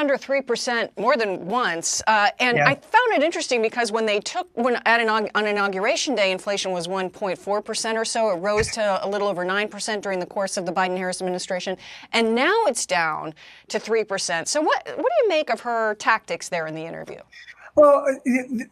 under 3% more than once. And Yeah. I found it interesting because when on Inauguration Day, inflation was 1.4% or so. It rose to a little over 9% during the course of the Biden-Harris administration. And now it's down to 3%. So what do you make of her tactics there in the interview? Well,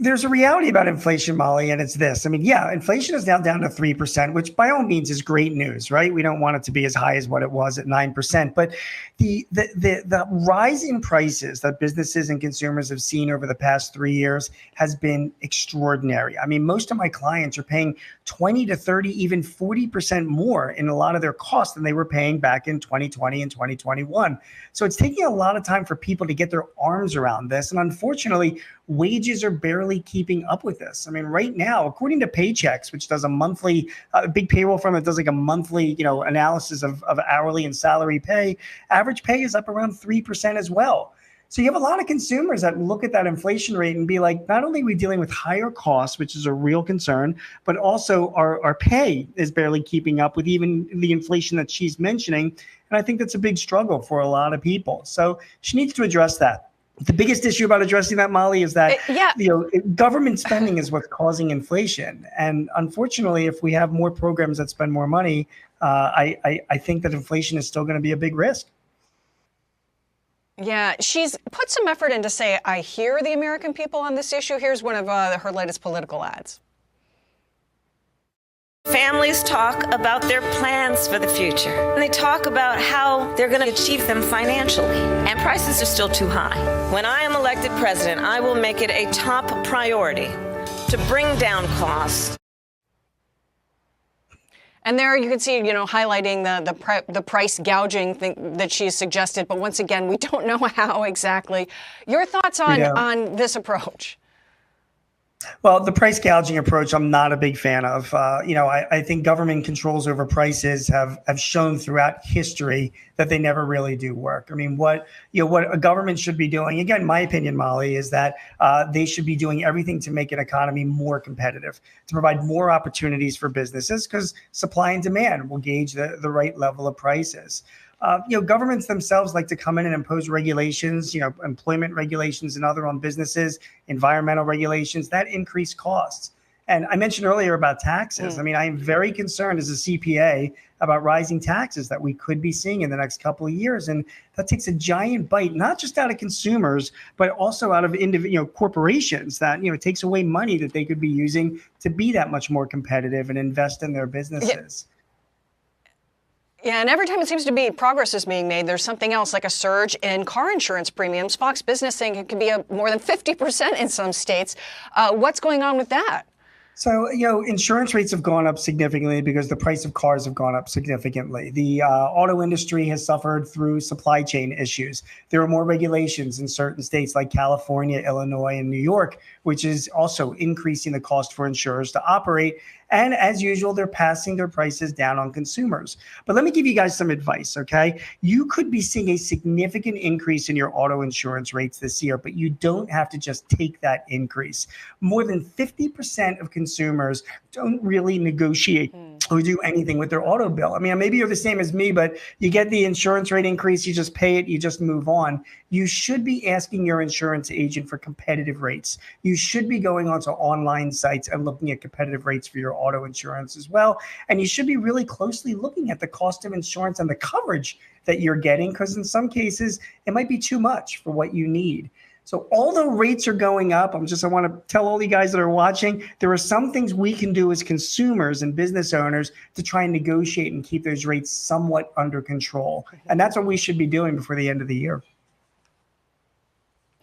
there's a reality about inflation, Molly, and it's this. I mean, yeah, inflation is now down to 3%, which by all means is great news, right? We don't want it to be as high as what it was at 9%. But the rise in prices that businesses and consumers have seen over the past 3 years has been extraordinary. I mean, most of my clients are paying 20 to 30, even 40% more in a lot of their costs than they were paying back in 2020 and 2021. So it's taking a lot of time for people to get their arms around this. And unfortunately, wages are barely keeping up with this. I mean, right now, according to Paychecks, which does a monthly, big payroll firm that does like a monthly, analysis of hourly and salary pay, average pay is up around 3% as well. So you have a lot of consumers that look at that inflation rate and be like, not only are we dealing with higher costs, which is a real concern, but also our pay is barely keeping up with even the inflation that she's mentioning. And I think that's a big struggle for a lot of people. So she needs to address that. The biggest issue about addressing that, Molly, is that government spending is what's causing inflation. And unfortunately, if we have more programs that spend more money, I think that inflation is still going to be a big risk. Yeah, she's put some effort in to say, I hear the American people on this issue. Here's one of her latest political ads. Families talk about their plans for the future, and they talk about how they're going to achieve them financially, and prices are still too high. When I am elected president, I will make it a top priority to bring down costs. And there you can see, highlighting the price gouging thing that she's suggested. But once again, we don't know how exactly. Your thoughts on this approach? Well, the price gouging approach, I'm not a big fan of. I think government controls over prices have shown throughout history that they never really do work. I mean, what a government should be doing, again, my opinion, Molly, is that they should be doing everything to make an economy more competitive, to provide more opportunities for businesses, because supply and demand will gauge the right level of prices. Governments themselves like to come in and impose regulations, employment regulations and other on businesses, environmental regulations that increase costs. And I mentioned earlier about taxes. I mean, I am very concerned as a CPA about rising taxes that we could be seeing in the next couple of years. And that takes a giant bite, not just out of consumers, but also out of corporations that, takes away money that they could be using to be that much more competitive and invest in their businesses. Yeah, and every time it seems to be progress is being made, there's something else, like a surge in car insurance premiums. Fox Business saying it could be more than 50% in some states. What's going on with that? So, insurance rates have gone up significantly because the price of cars have gone up significantly. The auto industry has suffered through supply chain issues. There are more regulations in certain states like California, Illinois, and New York, which is also increasing the cost for insurers to operate. And as usual, they're passing their prices down on consumers. But let me give you guys some advice, okay? You could be seeing a significant increase in your auto insurance rates this year, but you don't have to just take that increase. More than 50% of consumers don't really negotiate or do anything with their auto bill. I mean, maybe you're the same as me, but you get the insurance rate increase, you just pay it, you just move on. You should be asking your insurance agent for competitive rates. You should be going onto online sites and looking at competitive rates for your auto insurance as well. And you should be really closely looking at the cost of insurance and the coverage that you're getting, because in some cases, it might be too much for what you need. So although rates are going up, I want to tell all you guys that are watching, there are some things we can do as consumers and business owners to try and negotiate and keep those rates somewhat under control. And that's what we should be doing before the end of the year.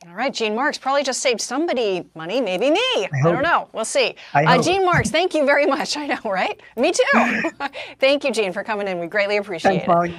All right, Gene Marks probably just saved somebody money, maybe me. I don't know. We'll see. Gene Marks, thank you very much. I know, right? Me too. Thank you, Gene, for coming in. We greatly appreciate it.